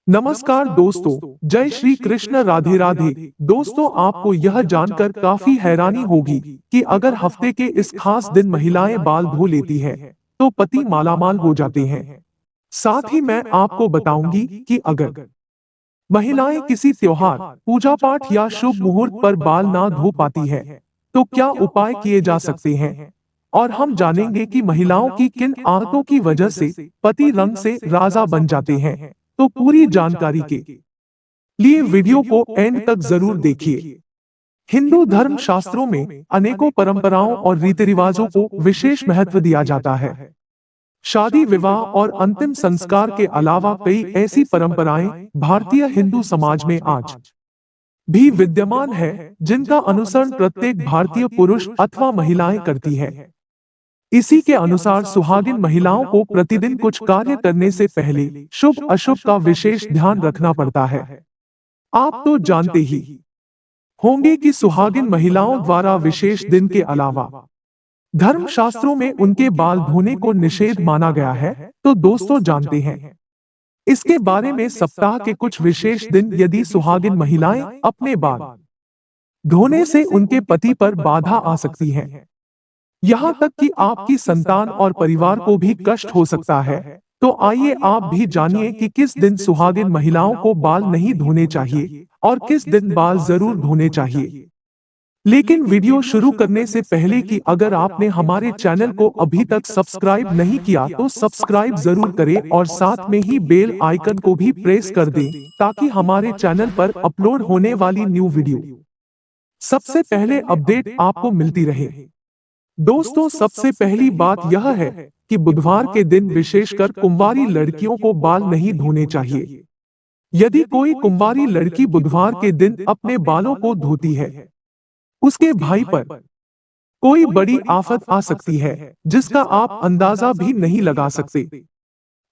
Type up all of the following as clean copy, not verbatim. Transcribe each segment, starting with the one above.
नमस्कार दोस्तों, जय श्री कृष्ण, राधे राधे। दोस्तों, आपको यह जानकर काफी हैरानी होगी कि अगर हफ्ते के इस खास दिन महिलाएं बाल धो लेती हैं, तो पति मालामाल हो जाते हैं। साथ ही मैं आपको बताऊंगी कि अगर महिलाएं किसी त्योहार, पूजा पाठ या शुभ मुहूर्त पर बाल ना धो पाती है, तो क्या उपाय किए जा सकते हैं। और हम जानेंगे कि महिलाओं की किन आदतों की वजह से पति रंग से राजा बन जाते हैं। तो पूरी जानकारी के लिए वीडियो को एंड तक जरूर देखिए। हिंदू धर्म शास्त्रों में अनेकों परंपराओं और रीति रिवाजों को विशेष महत्व दिया जाता है। शादी, विवाह और अंतिम संस्कार के अलावा कई ऐसी परंपराएं भारतीय हिंदू समाज में आज भी विद्यमान है, जिनका अनुसरण प्रत्येक भारतीय पुरुष अथवा महिलाएं करती है। इसी के अनुसार सुहागिन महिलाओं को प्रतिदिन कुछ कार्य करने से पहले शुभ अशुभ का विशेष ध्यान रखना पड़ता है। आप तो जानते ही होंगे कि सुहागिन महिलाओं द्वारा विशेष दिन के अलावा धर्म शास्त्रों में उनके बाल धोने को निषेध माना गया है। तो दोस्तों, जानते हैं इसके बारे में सप्ताह के कुछ विशेष दिन यदि सुहागिन महिलाएं अपने बाल धोने से उनके पति पर बाधा आ सकती है, यहाँ तक कि आपकी संतान और परिवार को भी कष्ट हो सकता है। तो आइए आप भी जानिए कि किस दिन सुहागिन महिलाओं को बाल नहीं धोने चाहिए और किस दिन बाल जरूर धोने चाहिए। लेकिन वीडियो शुरू करने से पहले कि अगर आपने हमारे चैनल को अभी तक सब्सक्राइब नहीं किया तो सब्सक्राइब जरूर करें और साथ में ही बेल आइकन को भी प्रेस कर दें, ताकि हमारे चैनल पर अपलोड होने वाली न्यू वीडियो सबसे पहले अपडेट आपको मिलती रहे। दोस्तों, सबसे पहली बात यह है कि बुधवार के दिन विशेषकर कुंवारी लड़कियों को बाल नहीं धोने चाहिए। यदि कोई कुंवारी लड़की बुधवार के दिन अपने बालों को धोती है, उसके भाई पर कोई बड़ी आफत आ सकती है, जिसका आप अंदाजा भी नहीं लगा सकते।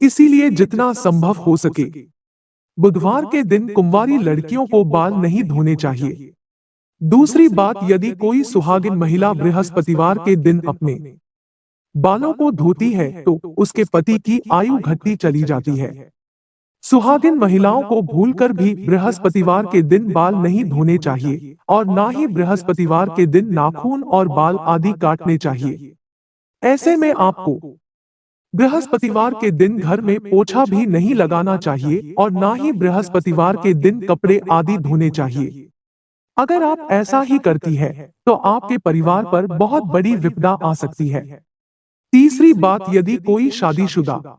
इसीलिए जितना संभव हो सके बुधवार के दिन कुंवारी लड़कियों को बाल नहीं धोने चाहिए। दूसरी बात, यदि कोई सुहागिन महिला बृहस्पतिवार के दिन अपने बालों को धोती है तो उसके पति की आयु घटती चली जाती है। सुहागिन महिलाओं को भूलकर भी बृहस्पतिवार के दिन बाल नहीं धोने चाहिए और ना ही बृहस्पतिवार के दिन नाखून और बाल आदि काटने चाहिए। ऐसे में आपको बृहस्पतिवार के दिन घर में पोछा भी नहीं लगाना चाहिए और ना ही बृहस्पतिवार के दिन कपड़े आदि धोने चाहिए। अगर आप ऐसा ही करती है तो आपके परिवार पर बहुत बड़ी विपदा आ सकती है। तीसरी बात, यदि कोई शादीशुदा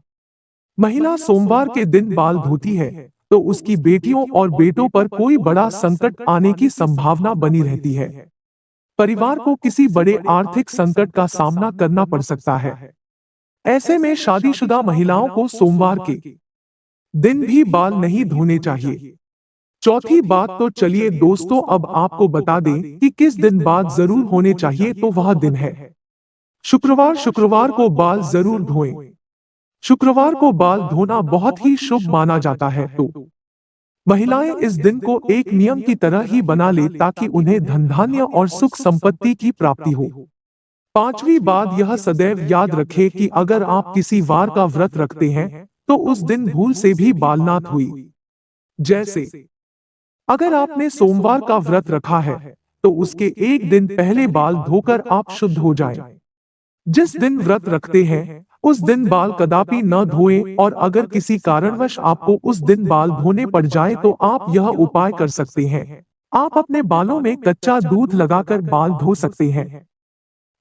महिला सोमवार के दिन बाल धोती है तो उसकी बेटियों और बेटों पर कोई बड़ा संकट आने की संभावना बनी रहती है। परिवार को किसी बड़े आर्थिक संकट का सामना करना पड़ सकता है। ऐसे में शादीशुदा महिलाओं को सोमवार के दिन भी बाल नहीं धोने चाहिए। चौथी बात, तो चलिए दोस्तों अब आपको बता दें कि किस दिन बाल जरूर होने चाहिए। तो वह दिन है शुक्रवार। शुक्रवार को बाल जरूर धोएं। शुक्रवार को बाल धोना बहुत ही शुभ माना जाता है। तो महिलाएं इस दिन को एक नियम की तरह ही बना ले ताकि उन्हें धन धान्य और सुख संपत्ति की प्राप्ति हो। पांचवी बात, यह सदैव याद रखें कि अगर आप किसी वार का व्रत रखते हैं तो उस दिन भूल से भी बाल ना धोई। जैसे अगर आपने सोमवार का व्रत रखा है तो उसके एक दिन पहले बाल धोकर आप शुद्ध हो जाएं। जिस दिन व्रत रखते हैं उस दिन बाल कदापि न धोएं और अगर किसी कारणवश आपको उस दिन बाल धोने पड़ जाए तो आप यह उपाय कर सकते हैं। आप अपने बालों में कच्चा दूध लगाकर बाल धो सकते हैं।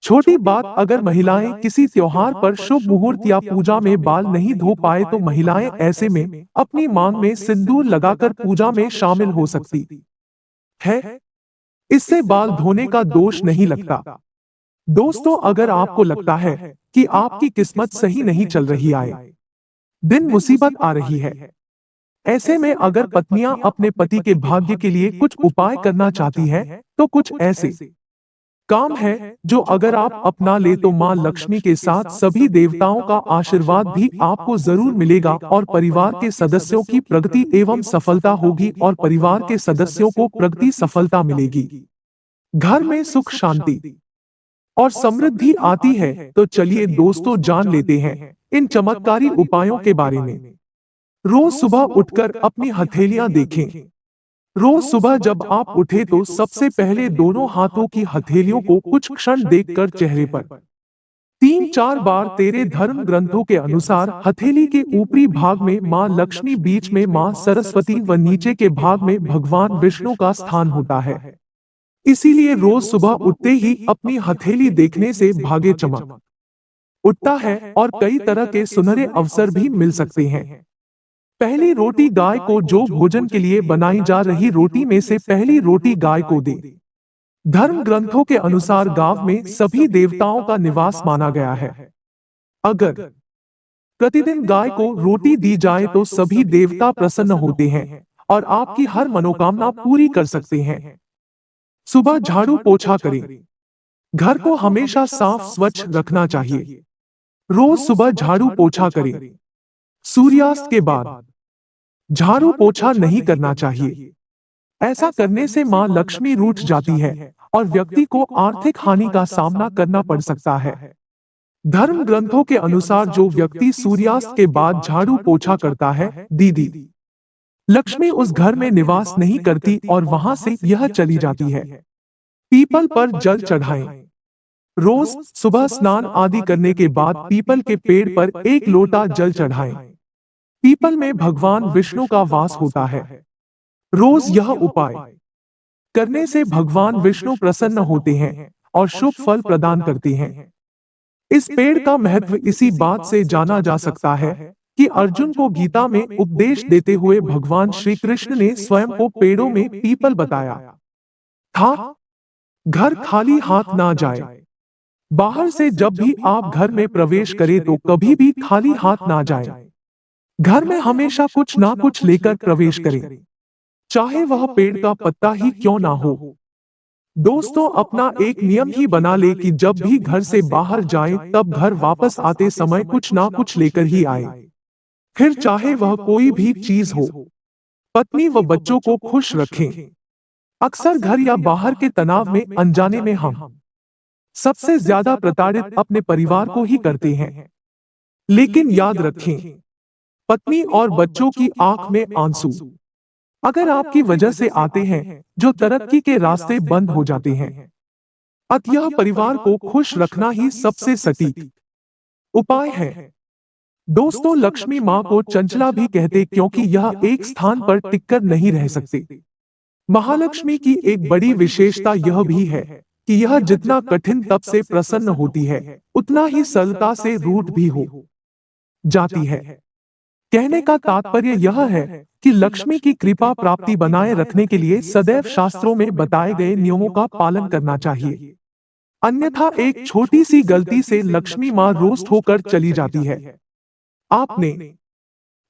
छोटी बात, अगर महिलाएं किसी त्योहार पर शुभ मुहूर्त या पूजा में बाल नहीं धो पाए तो महिलाएं ऐसे में अपनी मांग में सिंदूर लगाकर पूजा में शामिल हो सकती है। इससे बाल धोने का दोष नहीं लगता। दोस्तों, अगर आपको लगता है कि आपकी किस्मत सही नहीं चल रही, आए दिन मुसीबत आ रही है, ऐसे में अगर पत्नियां अपने पति के भाग्य के लिए कुछ उपाय करना चाहती हैं, तो कुछ ऐसे काम है जो अगर आप अपना ले तो मां लक्ष्मी के साथ सभी देवताओं का आशीर्वाद भी आपको जरूर मिलेगा और परिवार के सदस्यों की प्रगति एवं सफलता होगी और परिवार के सदस्यों को प्रगति सफलता मिलेगी। घर में सुख शांति और समृद्धि आती है। तो चलिए दोस्तों जान लेते हैं इन चमत्कारी उपायों के बारे में। रोज सुबह उठकर अपनी हथेलियां देखें। रोज सुबह जब आप उठे तो सबसे पहले दोनों हाथों की हथेलियों को कुछ क्षण देखकर चेहरे पर 3-4 बार तेरे धर्म ग्रंथों के अनुसार हथेली के ऊपरी भाग में माँ लक्ष्मी, बीच में माँ सरस्वती व नीचे के भाग में भगवान विष्णु का स्थान होता है। इसीलिए रोज सुबह उठते ही अपनी हथेली देखने से भाग्य चमक उठता है और कई तरह के सुनहरे अवसर भी मिल सकते हैं। पहली रोटी गाय को, जो भोजन के लिए बनाई जा रही रोटी में से पहली रोटी गाय को दे। धर्म ग्रंथों के अनुसार गांव में सभी देवताओं का निवास माना गया है। अगर प्रतिदिन गाय को रोटी दी जाए तो सभी देवता प्रसन्न होते हैं और आपकी हर मनोकामना पूरी कर सकते हैं। सुबह झाड़ू पोछा करें। घर को हमेशा साफ स्वच्छ रखना चाहिए। रोज सुबह झाड़ू पोछा करें। सूर्यास्त के बाद झाड़ू पोछा नहीं करना चाहिए। ऐसा करने से मां लक्ष्मी रूठ जाती है और व्यक्ति को आर्थिक हानि का सामना करना पड़ सकता है। धर्म ग्रंथों के अनुसार जो व्यक्ति सूर्यास्त के बाद झाड़ू पोछा करता है, दीदी लक्ष्मी उस घर में निवास नहीं करती और वहां से यह चली जाती है। पीपल पर जल चढ़ाएं। रोज सुबह स्नान आदि करने के बाद पीपल के पेड़ पर एक लोटा जल चढ़ाएं। पीपल में भगवान विष्णु का वास होता है। रोज यह उपाय करने से भगवान विष्णु प्रसन्न होते हैं और शुभ फल प्रदान करते हैं। इस पेड़ का महत्व इसी बात से जाना जा सकता है कि अर्जुन को गीता में उपदेश देते हुए भगवान श्री कृष्ण ने स्वयं को पेड़ों में पीपल बताया था। घर खाली हाथ ना जाए। बाहर से जब भी आप घर में प्रवेश करें तो कभी भी खाली हाथ ना जाएं। घर में हमेशा कुछ ना कुछ लेकर प्रवेश करें, चाहे वह पेड़ का पत्ता ही क्यों ना हो। दोस्तों, अपना एक नियम ही बना ले कि जब भी घर से बाहर जाएं तब घर वापस आते समय कुछ ना कुछ लेकर ही आए, फिर चाहे वह कोई भी चीज हो। पत्नी व बच्चों को खुश रखें। अक्सर घर या बाहर के तनाव में अनजाने में हम सबसे ज्यादा प्रताड़ित अपने परिवार को ही करते हैं। लेकिन याद रखें, पत्नी और बच्चों की आंख में आंसू अगर आपकी वजह से आते हैं जो तरक्की के रास्ते बंद हो जाते हैं। अतः परिवार को खुश रखना ही सबसे सटीक उपाय है। दोस्तों, लक्ष्मी माँ को चंचला भी कहते क्योंकि यह एक स्थान पर टिककर नहीं रह सकती। महालक्ष्मी की एक बड़ी विशेषता यह भी है कि यह जितना कठिन तप से प्रसन्न होती है उतना ही सरलता से रूठ भी हो जाती है। कहने का तात्पर्य यह है कि लक्ष्मी की कृपा प्राप्ति बनाए रखने के लिए सदैव शास्त्रों में बताए गए नियमों का पालन करना चाहिए। अन्यथा एक छोटी सी गलती से लक्ष्मी माँ रोस्ट होकर चली जाती है। आपने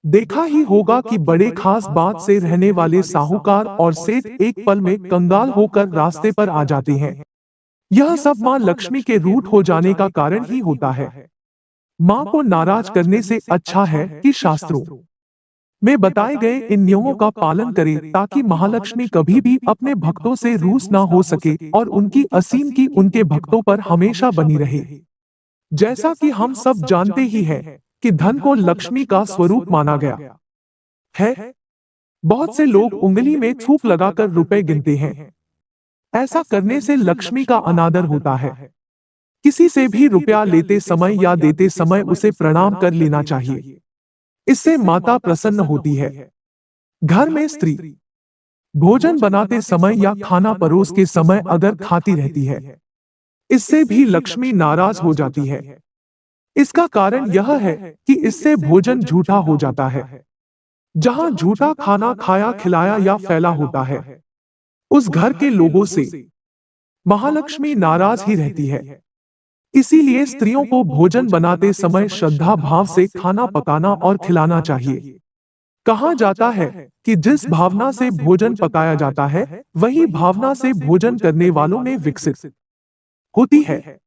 देखा ही होगा कि बड़े खास बात से रहने वाले साहूकार और सेठ एक पल में कंगाल होकर रास्ते पर आ जाते हैं। यह सब माँ लक्ष्मी के रूठ हो जाने का कारण ही होता है। माँ को नाराज करने से अच्छा है कि शास्त्रों में बताए गए इन नियमों का पालन करें ताकि महालक्ष्मी कभी भी अपने भक्तों से रूठ ना हो सके और उनकी असीम की उनके भक्तों पर हमेशा बनी रहे। जैसा कि हम सब जानते ही हैं कि धन को लक्ष्मी का स्वरूप माना गया है। बहुत से लोग उंगली में थूक लगाकर रुपए गिनते हैं। ऐसा करने से लक्ष्मी का अनादर होता है। किसी से भी रुपया लेते समय या देते समय उसे प्रणाम कर लेना चाहिए। इससे माता प्रसन्न होती है। घर में स्त्री भोजन बनाते समय या खाना परोस के समय अगर खाती रहती है, इससे भी लक्ष्मी नाराज हो जाती है। इसका कारण यह है कि इससे भोजन झूठा हो जाता है। जहां झूठा खाना खाया खिलाया या फैला होता है, उस घर के लोगों से महालक्ष्मी नाराज ही रहती है। इसीलिए स्त्रियों को भोजन बनाते समय श्रद्धा भाव से खाना पकाना और खिलाना चाहिए। कहा जाता है कि जिस भावना से भोजन पकाया जाता है वही भावना से भोजन करने वालों में विकसित होती है।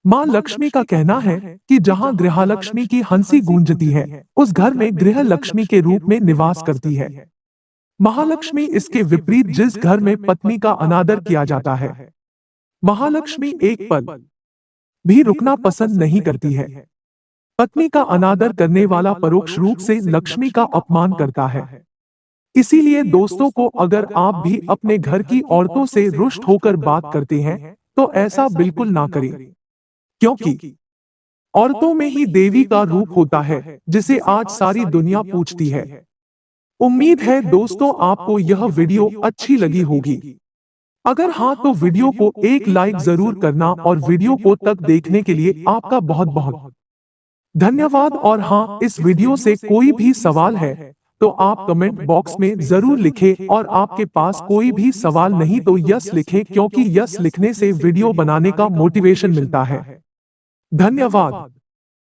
मां लक्ष्मी का कहना है कि जहां गृहलक्ष्मी की हंसी गूंजती है उस घर में गृह लक्ष्मी के रूप में निवास करती है। महालक्ष्मी इसके विपरीत जिस घर में पत्नी का अनादर किया जाता है, महालक्ष्मी एक पल भी रुकना पसंद नहीं करती है। पत्नी का अनादर करने वाला परोक्ष रूप से लक्ष्मी का अपमान करता है। इसीलिए दोस्तों को अगर आप भी अपने घर की औरतों से रुष्ट होकर बात करते हैं, तो ऐसा बिल्कुल ना करें। क्योंकि औरतों में ही देवी का रूप होता है, जिसे आज सारी दुनिया पूजती है। उम्मीद है दोस्तों आपको यह वीडियो अच्छी लगी होगी। अगर हाँ तो वीडियो को एक लाइक जरूर करना और वीडियो को तक देखने के लिए आपका बहुत बहुत धन्यवाद। और हाँ, इस वीडियो से कोई भी सवाल है तो आप कमेंट बॉक्स में जरूर लिखें, और आपके पास कोई भी सवाल नहीं तो यस लिखें, क्योंकि यस लिखने से वीडियो बनाने का मोटिवेशन मिलता है। धन्यवाद।